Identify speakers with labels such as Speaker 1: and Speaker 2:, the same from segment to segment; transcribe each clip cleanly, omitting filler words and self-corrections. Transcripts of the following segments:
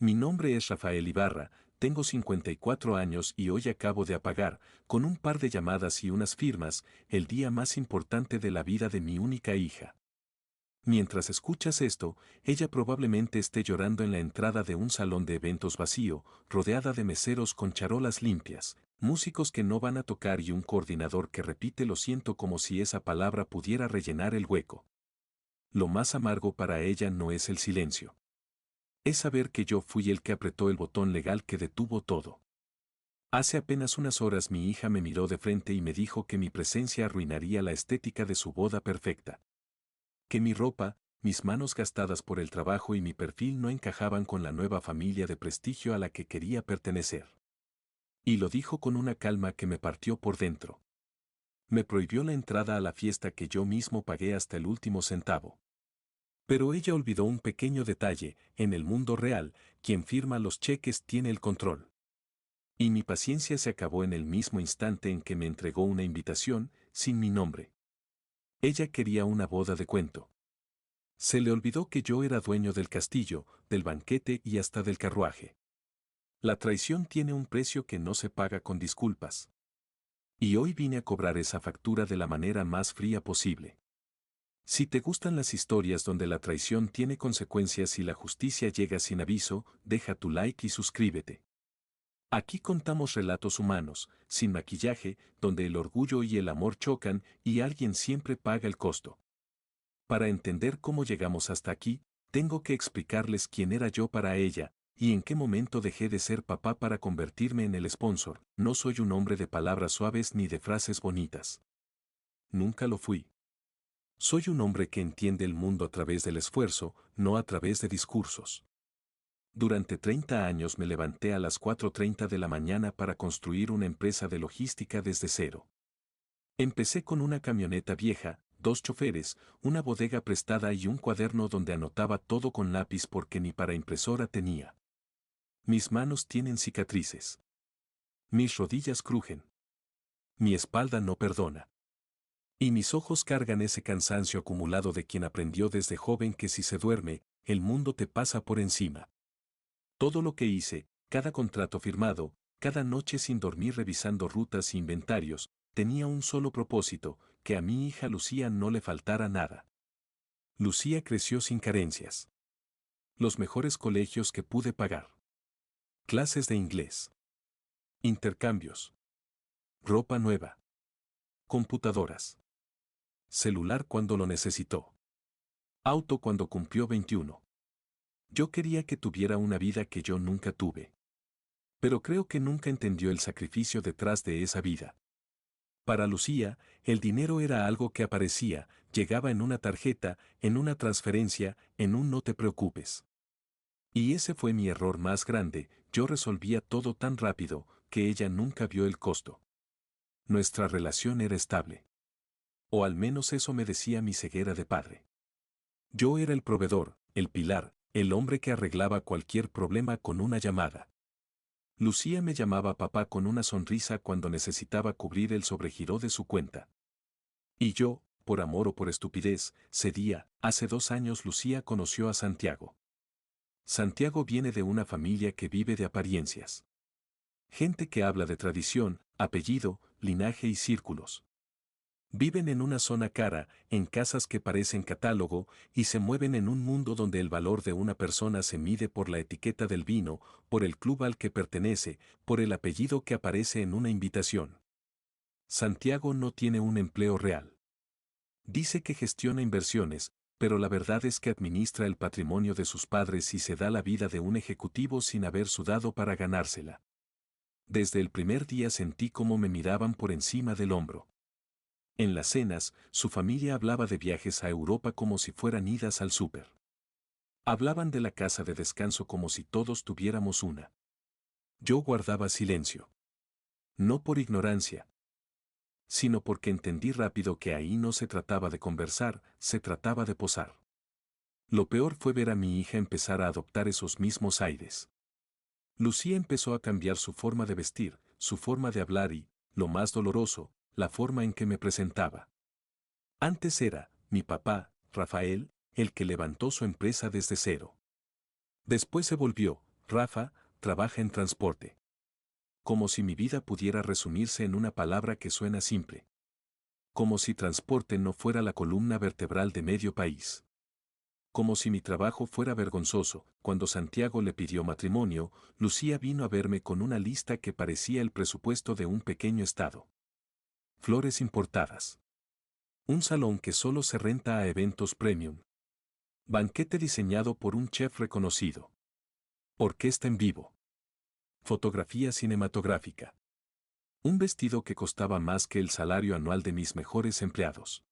Speaker 1: Mi nombre es Rafael Ibarra, tengo 54 años y hoy acabo de apagar, con un par de llamadas y unas firmas, el día más importante de la vida de mi única hija. Mientras escuchas esto, ella probablemente esté llorando en la entrada de un salón de eventos vacío, rodeada de meseros con charolas limpias, músicos que no van a tocar y un coordinador que repite lo siento como si esa palabra pudiera rellenar el hueco. Lo más amargo para ella no es el silencio. Es saber que yo fui el que apretó el botón legal que detuvo todo. Hace apenas unas horas mi hija me miró de frente y me dijo que mi presencia arruinaría la estética de su boda perfecta. Que mi ropa, mis manos gastadas por el trabajo y mi perfil no encajaban con la nueva familia de prestigio a la que quería pertenecer. Y lo dijo con una calma que me partió por dentro. Me prohibió la entrada a la fiesta que yo mismo pagué hasta el último centavo. Pero ella olvidó un pequeño detalle: en el mundo real, quien firma los cheques tiene el control. Y mi paciencia se acabó en el mismo instante en que me entregó una invitación, sin mi nombre. Ella quería una boda de cuento. Se le olvidó que yo era dueño del castillo, del banquete y hasta del carruaje. La traición tiene un precio que no se paga con disculpas. Y hoy vine a cobrar esa factura de la manera más fría posible. Si te gustan las historias donde la traición tiene consecuencias y la justicia llega sin aviso, deja tu like y suscríbete. Aquí contamos relatos humanos, sin maquillaje, donde el orgullo y el amor chocan y alguien siempre paga el costo. Para entender cómo llegamos hasta aquí, tengo que explicarles quién era yo para ella, y en qué momento dejé de ser papá para convertirme en el sponsor. No soy un hombre de palabras suaves ni de frases bonitas. Nunca lo fui. Soy un hombre que entiende el mundo a través del esfuerzo, no a través de discursos. Durante 30 años me levanté a las 4:30 de la mañana para construir una empresa de logística desde cero. Empecé con una camioneta vieja, 2 choferes, una bodega prestada y un cuaderno donde anotaba todo con lápiz porque ni para impresora tenía. Mis manos tienen cicatrices. Mis rodillas crujen. Mi espalda no perdona. Y mis ojos cargan ese cansancio acumulado de quien aprendió desde joven que si se duerme, el mundo te pasa por encima. Todo lo que hice, cada contrato firmado, cada noche sin dormir revisando rutas e inventarios, tenía un solo propósito: que a mi hija Lucía no le faltara nada. Lucía creció sin carencias. Los mejores colegios que pude pagar. Clases de inglés. Intercambios. Ropa nueva. Computadoras. Celular cuando lo necesitó. Auto cuando cumplió 21. Yo quería que tuviera una vida que yo nunca tuve. Pero creo que nunca entendió el sacrificio detrás de esa vida. Para Lucía, el dinero era algo que aparecía, llegaba en una tarjeta, en una transferencia, en un no te preocupes. Y ese fue mi error más grande: yo resolvía todo tan rápido, que ella nunca vio el costo. Nuestra relación era estable. O al menos eso me decía mi ceguera de padre. Yo era el proveedor, el pilar, el hombre que arreglaba cualquier problema con una llamada. Lucía me llamaba papá con una sonrisa cuando necesitaba cubrir el sobregiro de su cuenta. Y yo, por amor o por estupidez, cedía. Hace 2 años Lucía conoció a Santiago. Santiago viene de una familia que vive de apariencias. Gente que habla de tradición, apellido, linaje y círculos. Viven en una zona cara, en casas que parecen catálogo, y se mueven en un mundo donde el valor de una persona se mide por la etiqueta del vino, por el club al que pertenece, por el apellido que aparece en una invitación. Santiago no tiene un empleo real. Dice que gestiona inversiones, pero la verdad es que administra el patrimonio de sus padres y se da la vida de un ejecutivo sin haber sudado para ganársela. Desde el primer día sentí cómo me miraban por encima del hombro. En las cenas, su familia hablaba de viajes a Europa como si fueran idas al súper. Hablaban de la casa de descanso como si todos tuviéramos una. Yo guardaba silencio. No por ignorancia, sino porque entendí rápido que ahí no se trataba de conversar, se trataba de posar. Lo peor fue ver a mi hija empezar a adoptar esos mismos aires. Lucía empezó a cambiar su forma de vestir, su forma de hablar y, lo más doloroso, la forma en que me presentaba. Antes era, mi papá, Rafael, el que levantó su empresa desde cero. Después se volvió, Rafa, trabaja en transporte. Como si mi vida pudiera resumirse en una palabra que suena simple. Como si transporte no fuera la columna vertebral de medio país. Como si mi trabajo fuera vergonzoso. Cuando Santiago le pidió matrimonio, Lucía vino a verme con una lista que parecía el presupuesto de un pequeño estado. Flores importadas. Un salón que solo se renta a eventos premium. Banquete diseñado por un chef reconocido. Orquesta en vivo. Fotografía cinematográfica. Un vestido que costaba más que el salario anual de mis mejores empleados.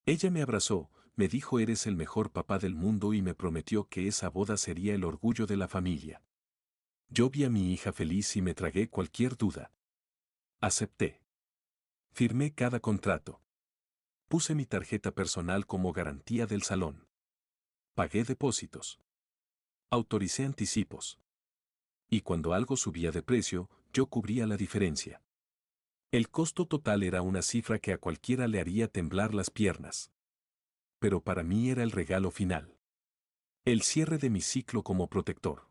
Speaker 1: Ella me abrazó, me dijo eres el mejor papá del mundo y me prometió que esa boda sería el orgullo de la familia. Yo vi a mi hija feliz y me tragué cualquier duda. Acepté. Firmé cada contrato. Puse mi tarjeta personal como garantía del salón. Pagué depósitos. Autoricé anticipos. Y cuando algo subía de precio, yo cubría la diferencia. El costo total era una cifra que a cualquiera le haría temblar las piernas. Pero para mí era el regalo final. El cierre de mi ciclo como protector.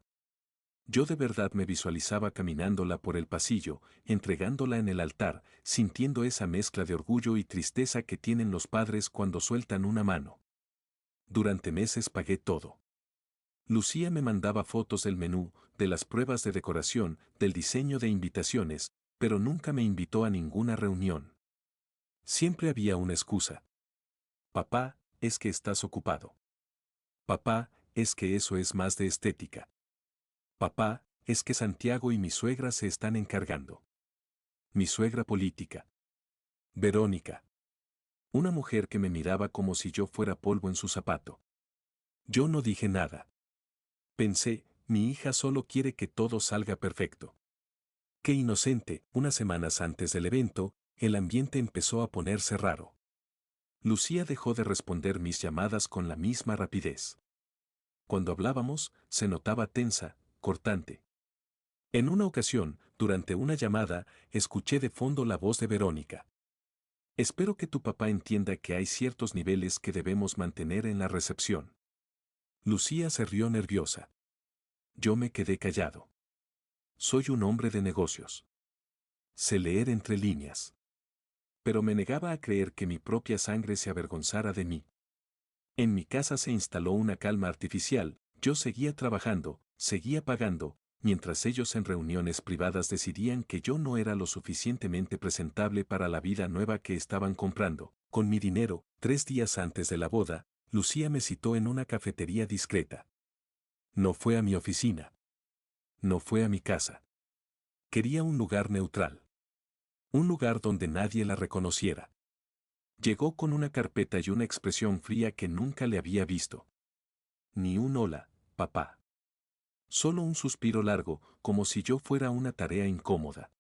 Speaker 1: Yo de verdad me visualizaba caminándola por el pasillo, entregándola en el altar, sintiendo esa mezcla de orgullo y tristeza que tienen los padres cuando sueltan una mano. Durante meses pagué todo. Lucía me mandaba fotos del menú, de las pruebas de decoración, del diseño de invitaciones, pero nunca me invitó a ninguna reunión. Siempre había una excusa. Papá, es que estás ocupado. Papá, es que eso es más de estética. Papá, es que Santiago y mi suegra se están encargando. Mi suegra política. Verónica. Una mujer que me miraba como si yo fuera polvo en su zapato. Yo no dije nada. Pensé, mi hija solo quiere que todo salga perfecto. Qué inocente, unas semanas antes del evento, el ambiente empezó a ponerse raro. Lucía dejó de responder mis llamadas con la misma rapidez. Cuando hablábamos, se notaba tensa, cortante. En una ocasión, durante una llamada, escuché de fondo la voz de Verónica. Espero que tu papá entienda que hay ciertos niveles que debemos mantener en la recepción. Lucía se rió nerviosa. Yo me quedé callado. Soy un hombre de negocios. Sé leer entre líneas. Pero me negaba a creer que mi propia sangre se avergonzara de mí. En mi casa se instaló una calma artificial, yo seguía trabajando, seguía pagando, mientras ellos en reuniones privadas decidían que yo no era lo suficientemente presentable para la vida nueva que estaban comprando. Con mi dinero, 3 días antes de la boda, Lucía me citó en una cafetería discreta. No fue a mi oficina. No fue a mi casa. Quería un lugar neutral. Un lugar donde nadie la reconociera. Llegó con una carpeta y una expresión fría que nunca le había visto. Ni un hola, papá. Solo un suspiro largo, como si yo fuera una tarea incómoda.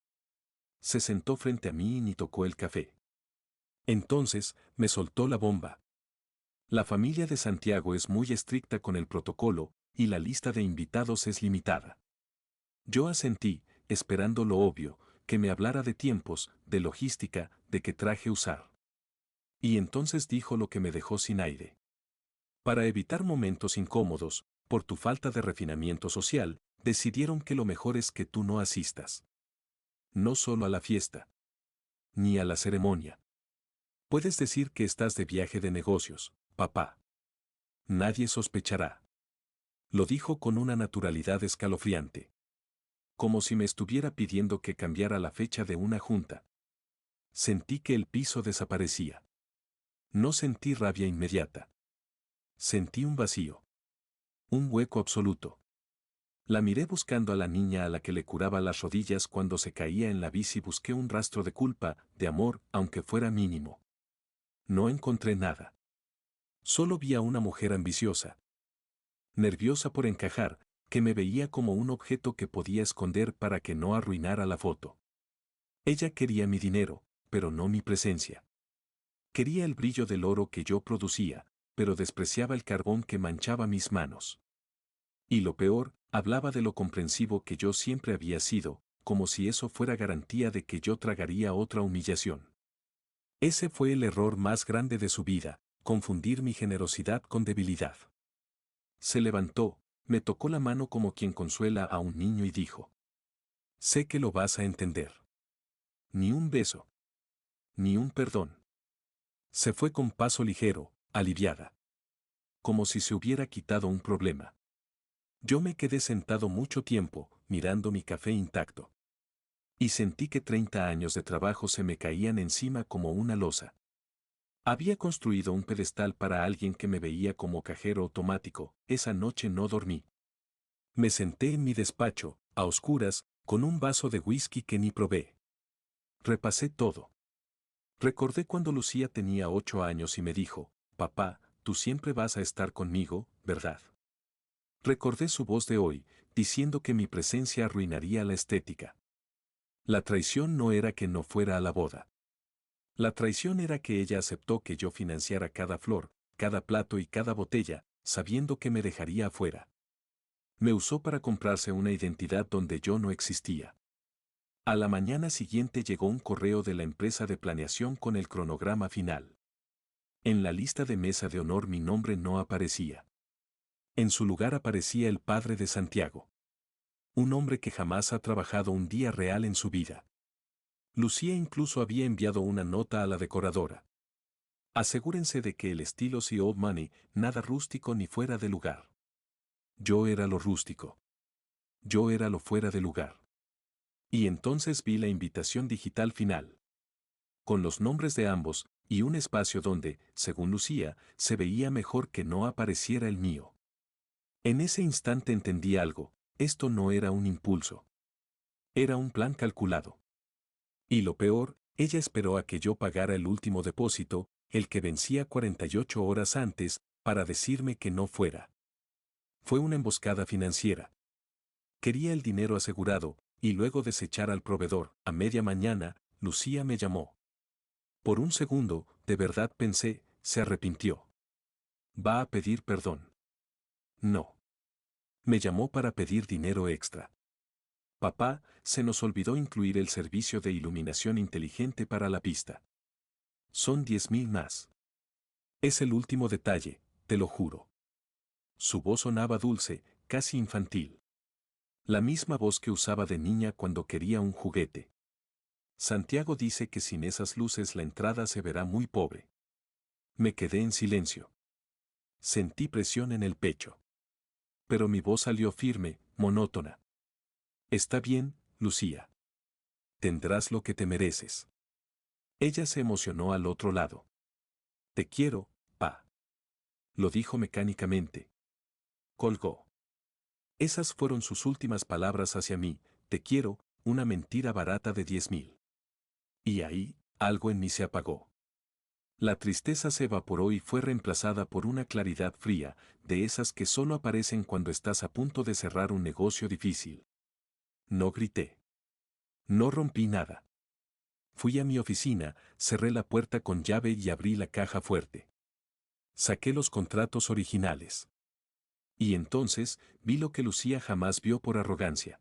Speaker 1: Se sentó frente a mí y ni tocó el café. Entonces, me soltó la bomba. La familia de Santiago es muy estricta con el protocolo, y la lista de invitados es limitada. Yo asentí, esperando lo obvio, que me hablara de tiempos, de logística, de qué traje usar. Y entonces dijo lo que me dejó sin aire. Para evitar momentos incómodos, por tu falta de refinamiento social, decidieron que lo mejor es que tú no asistas. No solo a la fiesta. Ni a la ceremonia. Puedes decir que estás de viaje de negocios, papá. Nadie sospechará. Lo dijo con una naturalidad escalofriante. Como si me estuviera pidiendo que cambiara la fecha de una junta. Sentí que el piso desaparecía. No sentí rabia inmediata. Sentí un vacío. Un hueco absoluto. La miré buscando a la niña a la que le curaba las rodillas cuando se caía en la bici. Busqué un rastro de culpa, de amor, aunque fuera mínimo. No encontré nada. Solo vi a una mujer ambiciosa. Nerviosa por encajar, que me veía como un objeto que podía esconder para que no arruinara la foto. Ella quería mi dinero, pero no mi presencia. Quería el brillo del oro que yo producía, pero despreciaba el carbón que manchaba mis manos. Y lo peor, hablaba de lo comprensivo que yo siempre había sido, como si eso fuera garantía de que yo tragaría otra humillación. Ese fue el error más grande de su vida, confundir mi generosidad con debilidad. Se levantó, Me tocó la mano como quien consuela a un niño y dijo: sé que lo vas a entender. Ni un beso. Ni un perdón. Se fue con paso ligero, aliviada. Como si se hubiera quitado un problema. Yo me quedé sentado mucho tiempo, mirando mi café intacto. Y sentí que 30 años de trabajo se me caían encima como una losa. Había construido un pedestal para alguien que me veía como cajero automático. Esa noche no dormí. Me senté en mi despacho, a oscuras, con un vaso de whisky que ni probé. Repasé todo. Recordé cuando Lucía tenía 8 años y me dijo: papá, tú siempre vas a estar conmigo, ¿verdad? Recordé su voz de hoy, diciendo que mi presencia arruinaría la estética. La traición no era que no fuera a la boda. La traición era que ella aceptó que yo financiara cada flor, cada plato y cada botella, sabiendo que me dejaría afuera. Me usó para comprarse una identidad donde yo no existía. A la mañana siguiente llegó un correo de la empresa de planeación con el cronograma final. En la lista de mesa de honor mi nombre no aparecía. En su lugar aparecía el padre de Santiago. Un hombre que jamás ha trabajado un día real en su vida. Lucía incluso había enviado una nota a la decoradora. Asegúrense de que el estilo sea old money, nada rústico ni fuera de lugar. Yo era lo rústico. Yo era lo fuera de lugar. Y entonces vi la invitación digital final. Con los nombres de ambos, y un espacio donde, según Lucía, se veía mejor que no apareciera el mío. En ese instante entendí algo: esto no era un impulso. Era un plan calculado. Y lo peor, ella esperó a que yo pagara el último depósito, el que vencía 48 horas antes, para decirme que no fuera. Fue una emboscada financiera. Quería el dinero asegurado, y luego desechar al proveedor. A media mañana, Lucía me llamó. Por un segundo, de verdad pensé, se arrepintió. Va a pedir perdón. No. Me llamó para pedir dinero extra. Papá, se nos olvidó incluir el servicio de iluminación inteligente para la pista. Son 10.000 más. Es el último detalle, te lo juro. Su voz sonaba dulce, casi infantil. La misma voz que usaba de niña cuando quería un juguete. Santiago dice que sin esas luces la entrada se verá muy pobre. Me quedé en silencio. Sentí presión en el pecho. Pero mi voz salió firme, monótona. Está bien, Lucía. Tendrás lo que te mereces. Ella se emocionó al otro lado. Te quiero, pa. Lo dijo mecánicamente. Colgó. Esas fueron sus últimas palabras hacia mí: te quiero, una mentira barata de 10.000. Y ahí, algo en mí se apagó. La tristeza se evaporó y fue reemplazada por una claridad fría, de esas que solo aparecen cuando estás a punto de cerrar un negocio difícil. No grité. No rompí nada. Fui a mi oficina, cerré la puerta con llave y abrí la caja fuerte. Saqué los contratos originales. Y entonces, vi lo que Lucía jamás vio por arrogancia.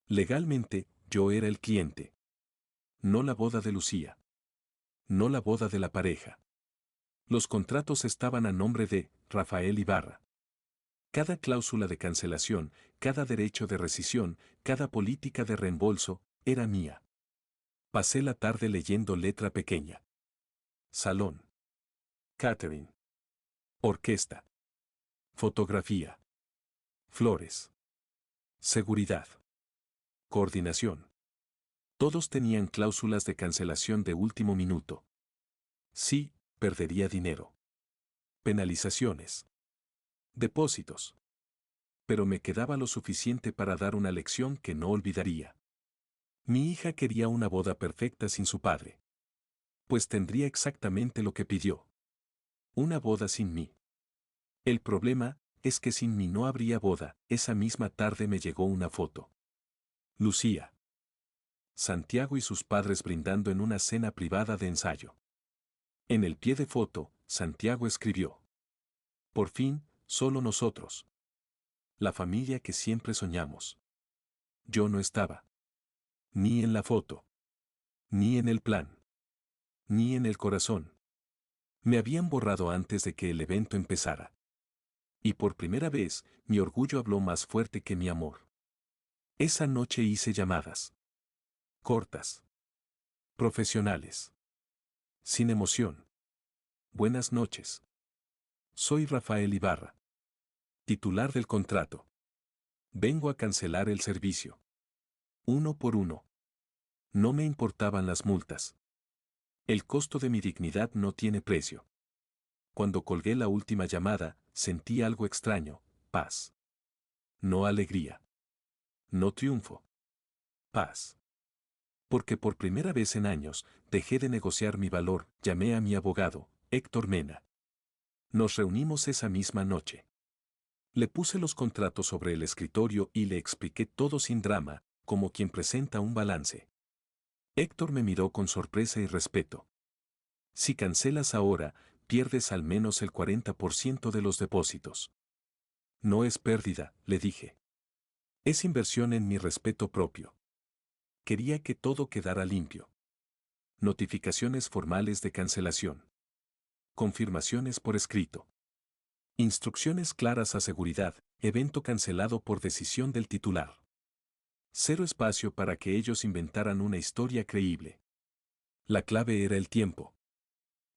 Speaker 1: Legalmente, yo era el cliente. No la boda de Lucía. No la boda de la pareja. Los contratos estaban a nombre de Rafael Ibarra. Cada cláusula de cancelación, cada derecho de rescisión, cada política de reembolso, era mía. Pasé la tarde leyendo letra pequeña. Salón. Catering. Orquesta. Fotografía. Flores. Seguridad. Coordinación. Todos tenían cláusulas de cancelación de último minuto. Sí, perdería dinero. Penalizaciones. Depósitos. Pero me quedaba lo suficiente para dar una lección que no olvidaría. Mi hija quería una boda perfecta sin su padre. Pues tendría exactamente lo que pidió. Una boda sin mí. El problema es que sin mí no habría boda. Esa misma tarde me llegó una foto. Lucía. Santiago y sus padres brindando en una cena privada de ensayo. En el pie de foto, Santiago escribió: por fin, solo nosotros. La familia que siempre soñamos. Yo no estaba. Ni en la foto. Ni en el plan. Ni en el corazón. Me habían borrado antes de que el evento empezara. Y por primera vez, mi orgullo habló más fuerte que mi amor. Esa noche hice llamadas. Cortas. Profesionales. Sin emoción. Buenas noches. Soy Rafael Ibarra. Titular del contrato. Vengo a cancelar el servicio. Uno por uno. No me importaban las multas. El costo de mi dignidad no tiene precio. Cuando colgué la última llamada, sentí algo extraño, paz. No alegría. No triunfo. Paz. Porque por primera vez en años, dejé de negociar mi valor, llamé a mi abogado, Héctor Mena. Nos reunimos esa misma noche. Le puse los contratos sobre el escritorio y le expliqué todo sin drama, como quien presenta un balance. Héctor me miró con sorpresa y respeto. Si cancelas ahora, pierdes al menos el 40% de los depósitos. No es pérdida, le dije. Es inversión en mi respeto propio. Quería que todo quedara limpio. Notificaciones formales de cancelación. Confirmaciones por escrito. Instrucciones claras a seguridad, evento cancelado por decisión del titular. Cero espacio para que ellos inventaran una historia creíble. La clave era el tiempo.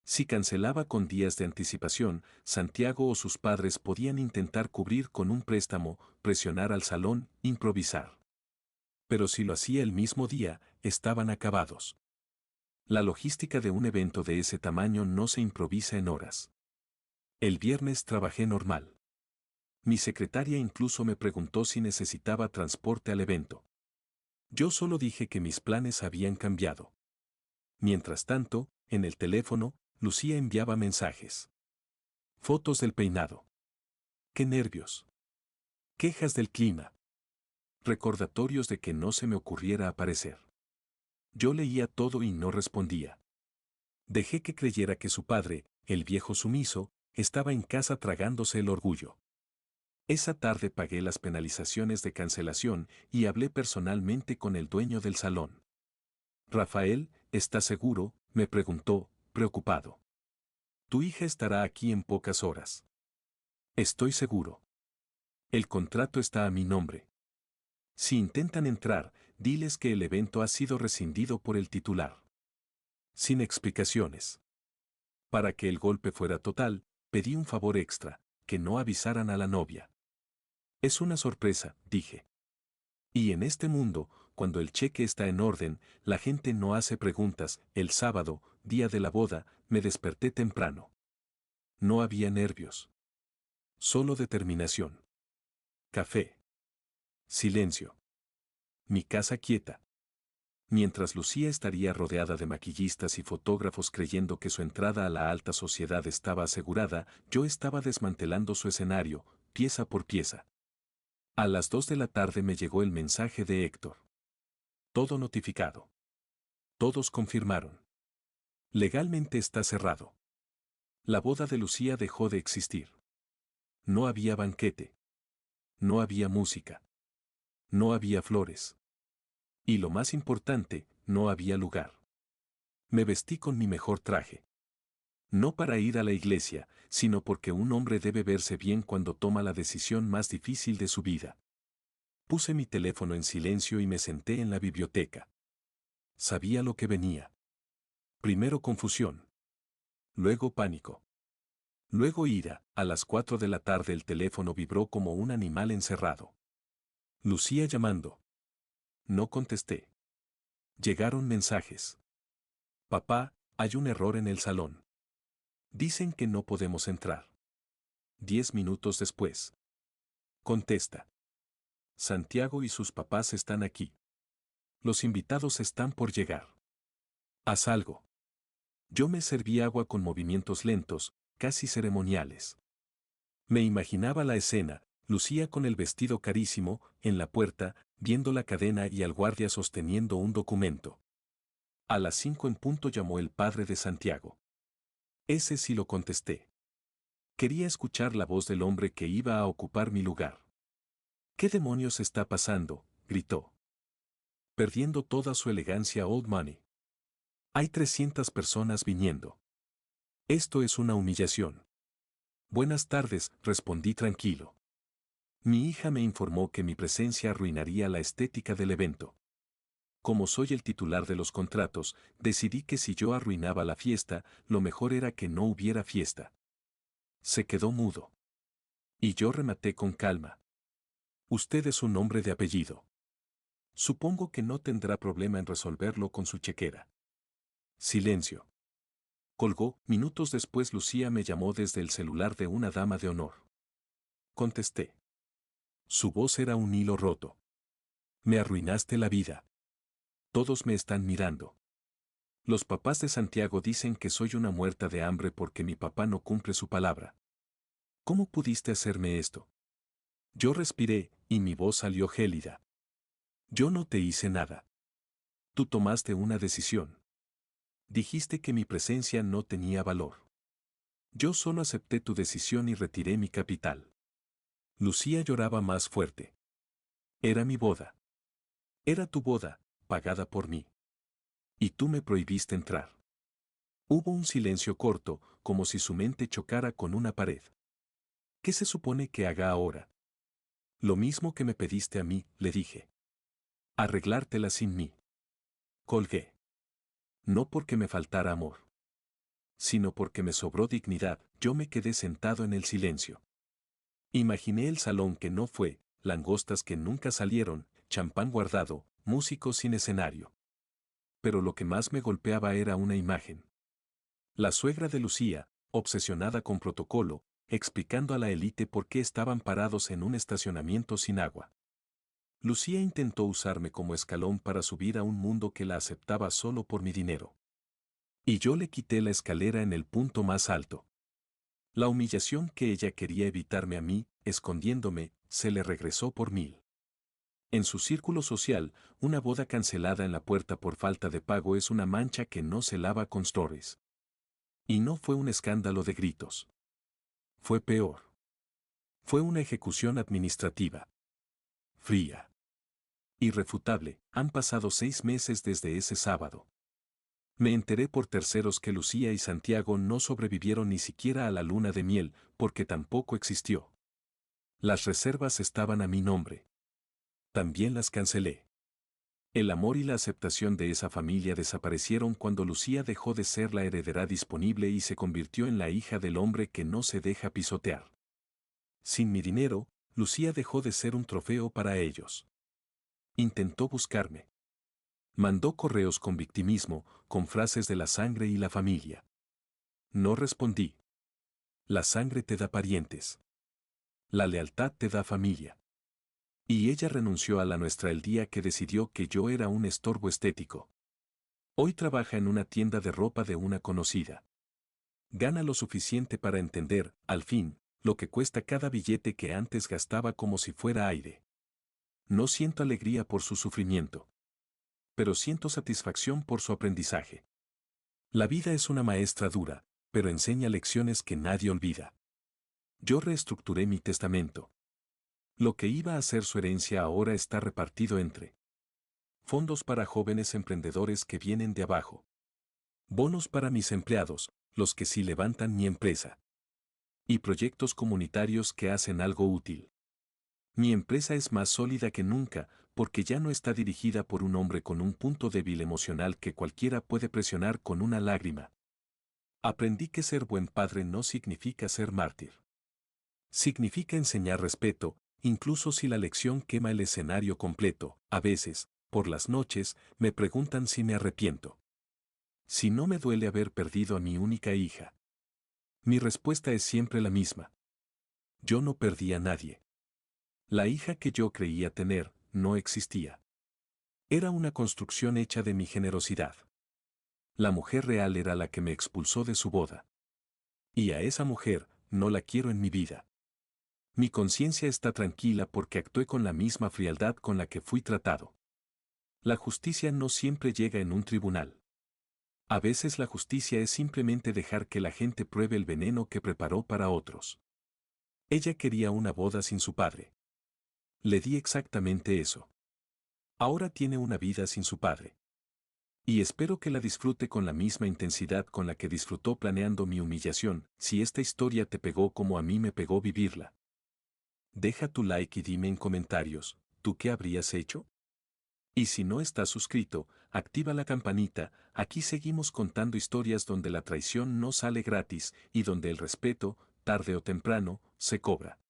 Speaker 1: Si cancelaba con días de anticipación, Santiago o sus padres podían intentar cubrir con un préstamo, presionar al salón, improvisar. Pero si lo hacía el mismo día, estaban acabados. La logística de un evento de ese tamaño no se improvisa en horas. El viernes trabajé normal. Mi secretaria incluso me preguntó si necesitaba transporte al evento. Yo solo dije que mis planes habían cambiado. Mientras tanto, en el teléfono, Lucía enviaba mensajes. Fotos del peinado. ¡Qué nervios! Quejas del clima. Recordatorios de que no se me ocurriera aparecer. Yo leía todo y no respondía. Dejé que creyera que su padre, el viejo sumiso, estaba en casa tragándose el orgullo. Esa tarde pagué las penalizaciones de cancelación y hablé personalmente con el dueño del salón. Rafael, ¿estás seguro?, me preguntó, preocupado. Tu hija estará aquí en pocas horas. Estoy seguro. El contrato está a mi nombre. Si intentan entrar, diles que el evento ha sido rescindido por el titular. Sin explicaciones. Para que el golpe fuera total, pedí un favor extra, que no avisaran a la novia. Es una sorpresa, dije. Y en este mundo, cuando el cheque está en orden, la gente no hace preguntas. El sábado, día de la boda, me desperté temprano. No había nervios. Solo determinación. Café. Silencio. Mi casa quieta. Mientras Lucía estaría rodeada de maquillistas y fotógrafos creyendo que su entrada a la alta sociedad estaba asegurada, yo estaba desmantelando su escenario, pieza por pieza. A las 2 de la tarde me llegó el mensaje de Héctor. Todo notificado. Todos confirmaron. Legalmente está cerrado. La boda de Lucía dejó de existir. No había banquete. No había música. No había flores. Y lo más importante, no había lugar. Me vestí con mi mejor traje. No para ir a la iglesia, sino porque un hombre debe verse bien cuando toma la decisión más difícil de su vida. Puse mi teléfono en silencio y me senté en la biblioteca. Sabía lo que venía. Primero confusión. Luego pánico. Luego ira. A las 4 de la tarde el teléfono vibró como un animal encerrado. Lucía llamando. No contesté. Llegaron mensajes. Papá, hay un error en el salón. Dicen que no podemos entrar. 10 minutos después. Contesta. Santiago y sus papás están aquí. Los invitados están por llegar. Haz algo. Yo me serví agua con movimientos lentos, casi ceremoniales. Me imaginaba la escena, Lucía con el vestido carísimo, en la puerta, viendo la cadena y al guardia sosteniendo un documento. A las 5 en punto llamó el padre de Santiago. Ese sí lo contesté. Quería escuchar la voz del hombre que iba a ocupar mi lugar. ¿Qué demonios está pasando?, gritó. Perdiendo toda su elegancia old money. Hay 300 personas viniendo. Esto es una humillación. Buenas tardes, respondí tranquilo. Mi hija me informó que mi presencia arruinaría la estética del evento. Como soy el titular de los contratos, decidí que si yo arruinaba la fiesta, lo mejor era que no hubiera fiesta. Se quedó mudo. Y yo rematé con calma. Usted es un hombre de apellido. Supongo que no tendrá problema en resolverlo con su chequera. Silencio. Colgó. Minutos después Lucía me llamó desde el celular de una dama de honor. Contesté. Su voz era un hilo roto. Me arruinaste la vida. Todos me están mirando. Los papás de Santiago dicen que soy una muerta de hambre porque mi papá no cumple su palabra. ¿Cómo pudiste hacerme esto? Yo respiré, y mi voz salió gélida. Yo no te hice nada. Tú tomaste una decisión. Dijiste que mi presencia no tenía valor. Yo solo acepté tu decisión y retiré mi capital. Lucía lloraba más fuerte. Era mi boda. Era tu boda, pagada por mí. Y tú me prohibiste entrar. Hubo un silencio corto, como si su mente chocara con una pared. ¿Qué se supone que haga ahora? Lo mismo que me pediste a mí, le dije. Arreglártela sin mí. Colgué. No porque me faltara amor, sino porque me sobró dignidad. Yo me quedé sentado en el silencio. Imaginé el salón que no fue, langostas que nunca salieron, champán guardado, músicos sin escenario. Pero lo que más me golpeaba era una imagen. La suegra de Lucía, obsesionada con protocolo, explicando a la élite por qué estaban parados en un estacionamiento sin agua. Lucía intentó usarme como escalón para subir a un mundo que la aceptaba solo por mi dinero. Y yo le quité la escalera en el punto más alto. La humillación que ella quería evitarme a mí, escondiéndome, se le regresó por 1000. En su círculo social, una boda cancelada en la puerta por falta de pago es una mancha que no se lava con stories. Y no fue un escándalo de gritos. Fue peor. Fue una ejecución administrativa. Fría. Irrefutable. Han pasado 6 meses desde ese sábado. Me enteré por terceros que Lucía y Santiago no sobrevivieron ni siquiera a la luna de miel, porque tampoco existió. Las reservas estaban a mi nombre. También las cancelé. El amor y la aceptación de esa familia desaparecieron cuando Lucía dejó de ser la heredera disponible y se convirtió en la hija del hombre que no se deja pisotear. Sin mi dinero, Lucía dejó de ser un trofeo para ellos. Intentó buscarme. Mandó correos con victimismo, con frases de la sangre y la familia. No respondí. La sangre te da parientes. La lealtad te da familia. Y ella renunció a la nuestra el día que decidió que yo era un estorbo estético. Hoy trabaja en una tienda de ropa de una conocida. Gana lo suficiente para entender, al fin, lo que cuesta cada billete que antes gastaba como si fuera aire. No siento alegría por su sufrimiento, pero siento satisfacción por su aprendizaje. La vida es una maestra dura, pero enseña lecciones que nadie olvida. Yo reestructuré mi testamento. Lo que iba a ser su herencia ahora está repartido entre fondos para jóvenes emprendedores que vienen de abajo, bonos para mis empleados, los que sí levantan mi empresa, y proyectos comunitarios que hacen algo útil. Mi empresa es más sólida que nunca, porque ya no está dirigida por un hombre con un punto débil emocional que cualquiera puede presionar con una lágrima. Aprendí que ser buen padre no significa ser mártir. Significa enseñar respeto, incluso si la lección quema el escenario completo. A veces, por las noches, me preguntan si me arrepiento. Si no me duele haber perdido a mi única hija. Mi respuesta es siempre la misma. Yo no perdí a nadie. La hija que yo creía tener, no existía. Era una construcción hecha de mi generosidad. La mujer real era la que me expulsó de su boda. Y a esa mujer, no la quiero en mi vida. Mi conciencia está tranquila porque actué con la misma frialdad con la que fui tratado. La justicia no siempre llega en un tribunal. A veces la justicia es simplemente dejar que la gente pruebe el veneno que preparó para otros. Ella quería una boda sin su padre. Le di exactamente eso. Ahora tiene una vida sin su padre. Y espero que la disfrute con la misma intensidad con la que disfrutó planeando mi humillación, si esta historia te pegó como a mí me pegó vivirla. Deja tu like y dime en comentarios, ¿tú qué habrías hecho? Y si no estás suscrito, activa la campanita, aquí seguimos contando historias donde la traición no sale gratis y donde el respeto, tarde o temprano, se cobra.